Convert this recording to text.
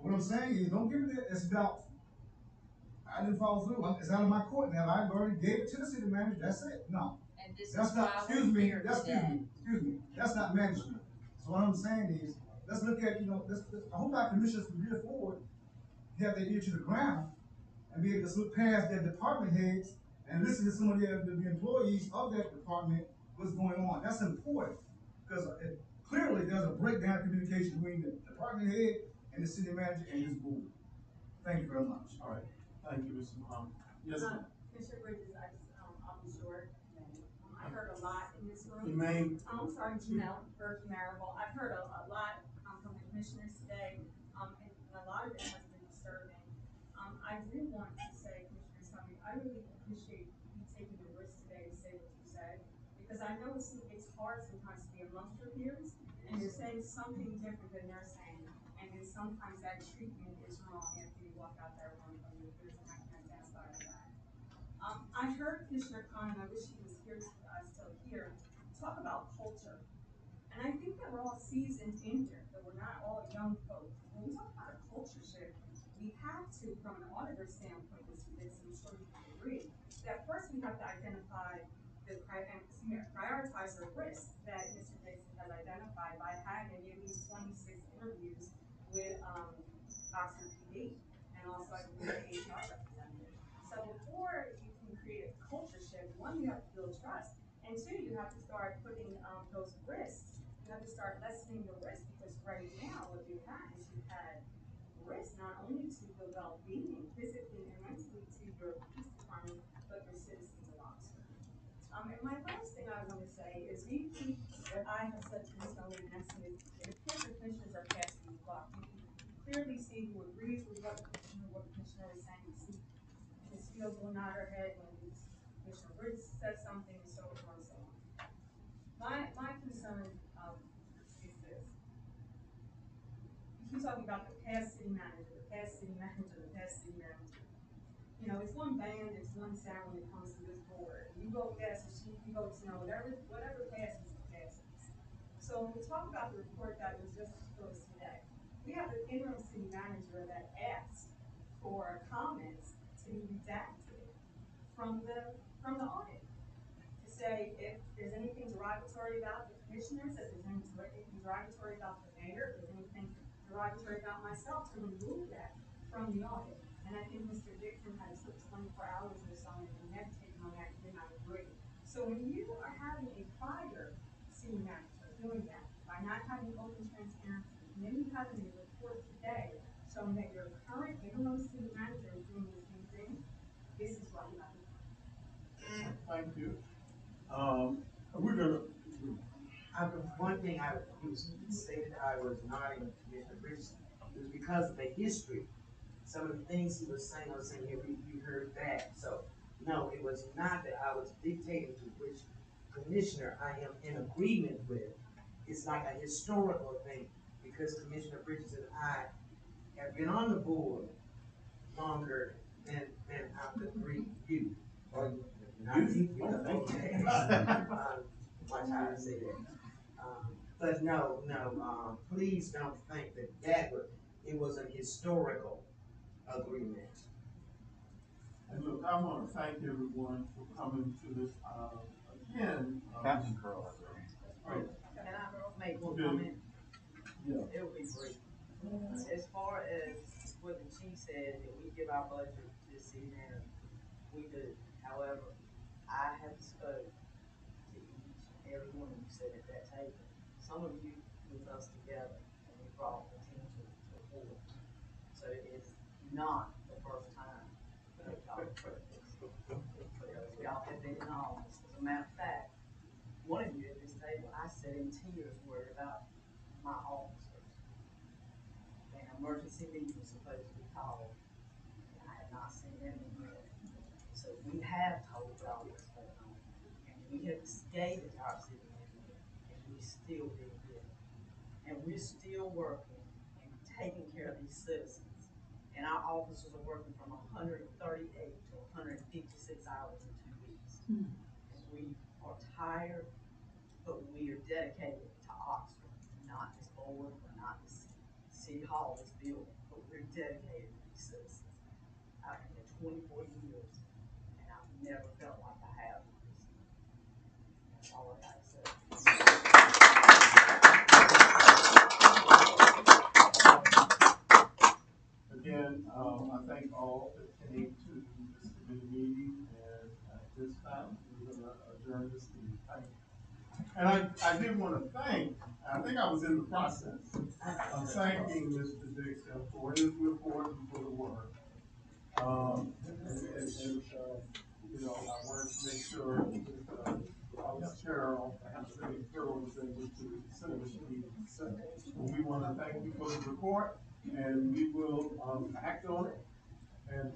What I'm saying is, don't give me that, it's doubtful. I didn't follow through, it's out of my court now, I already gave it to the city manager, that's it, no. And this That's is not, why excuse we're me, here that's, today. excuse me, that's not management. So what I'm saying is, let's look at, I hope our commissioners from here forward have their ear to the ground and be able to look past their department heads and listen to some of the employees of that department, what's going on. That's important, because clearly there's a breakdown of communication between the department head and the city manager and this board. Thank you very much. All right, thank you, Mr. Muhammad. Yes, ma'am. Commissioner Bridges, I'll be short. I heard a lot in this room. You may. I'm sorry, Janelle Berkey Marable. I've heard a lot from the commissioners today, and a lot of it has been disturbing. I do want to say, Commissioner Summey, I really appreciate you taking the risk today to say what you said, because I know it's hard sometimes to be amongst your peers, and you're saying something different than they're saying, and then sometimes that treatment is wrong after you walk out that room from your peers, and I can identify with that. I heard Commissioner Khan, and I wish he was here, still here, talk about culture. And I think that we're all seasoned in here, that we're not all young folks. When we talk about a culture shift, we have to, from an auditor standpoint, which I'm sure you can agree, that first we have to identify prioritize the risks that Mr. Dixon has identified by having at least 26 interviews with Oxford PD and also I believe the HR representative. So before you can create a culture shift, one, you have to build trust, and two, you have to start putting those risks. You have to start lessening the risk, because right now what you've had is you've had risk not only to the well-being physically and mentally to your police department, but your citizens of Oxford. And my last thing I want to say is repeat what I have said to Ms. Owen, and that's it. It appears the commissioners are passing the buck. You can clearly see who agrees with what the commissioner is saying. You see Ms. Fields will nod her head when Commissioner Bridges says something, and so forth and so on. My concern is this. You keep talking about the past city manager, the past city manager, the past city manager. You know, it's one band, it's one sound when it comes to this board. You vote yes, or you vote no, whatever passes, passes. So when we talk about the report that was just disclosed today, we have an interim city manager that asked for comments to be redacted from the audit, to say if there's anything derogatory about the commissioners, if there's anything derogatory about the mayor, if there's anything derogatory about myself, to remove that from the audit. And I think Mr. Dixon had took 24 hours or so and meditated on that and did not agree. So when you are having a prior city manager doing that, by not having open transparency, and then you having a report today showing that your current interim city manager is doing the same thing, this is why you have to. Thank you. We're gonna. One thing I stated I was nodding to Commissioner Bridges was because of the history. Some of the things he was saying, I was saying, yeah, we heard that. So, no, it was not that I was dictating to which commissioner I am in agreement with. It's like a historical thing, because Commissioner Bridges and I have been on the board longer than I could agree you. Or not you, okay. Watch how I say that. But no, please don't think that it was an historical agreement. And look, I want to thank everyone for coming to this again. Captain Curl. Right. Can I make one Okay. comment? Yeah. It will be brief. As far as what the chief said, that we give our budget to the city manager, we do. However, I have spoke to each and every one of you sitting at that table. Some of you with us together, and we brought the team to the board. So it is not the first time that we talked about this. Because y'all have been in office. As a matter of fact, one of you at this table, I said in tears worried about my officers. An emergency meeting was supposed to be called, and I have not seen them in yet. So we have told y'all what's going on, and we have gave it to our city manager, and we still didn't get it. And we're still working and taking care of these citizens. And our officers are working from 138 to 156 hours in 2 weeks. And we are tired, but we are dedicated to Oxford, not this board, or not this City Hall is built, but we're dedicated to these citizens. I've been here 24 years, and I've never felt like I have. That's all I gotta say. Again, I thank all that came to this committee meeting, and at this time, we're gonna adjourn this meeting. Thank you. And I did wanna thank, I think I was in the process of thanking Mr. Dixon for his report and for the work. You know, I wanted to make sure that, Cheryl, was able to finish the meeting. So, we wanna thank you for the report, and we will, act on it. And